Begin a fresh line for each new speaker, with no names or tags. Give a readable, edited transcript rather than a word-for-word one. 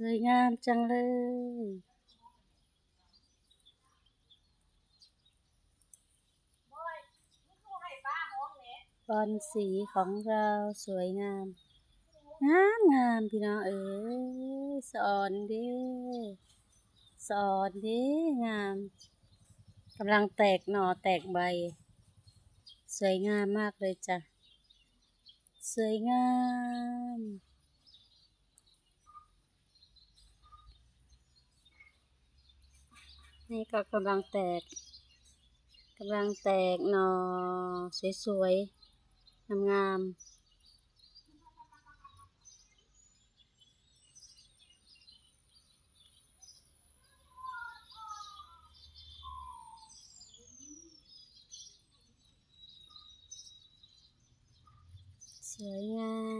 สวยงามจังเลยบอลสีของเราสวยงามงามงามพี่น้องเอ๋ยสอนเด้สอนเด้งามกำลังแตกหน่อแตกใบสวยงามมากเลยจ้ะสวยงามนี่ก็กำลังแตกหน่อสวยๆงามๆสวยงาม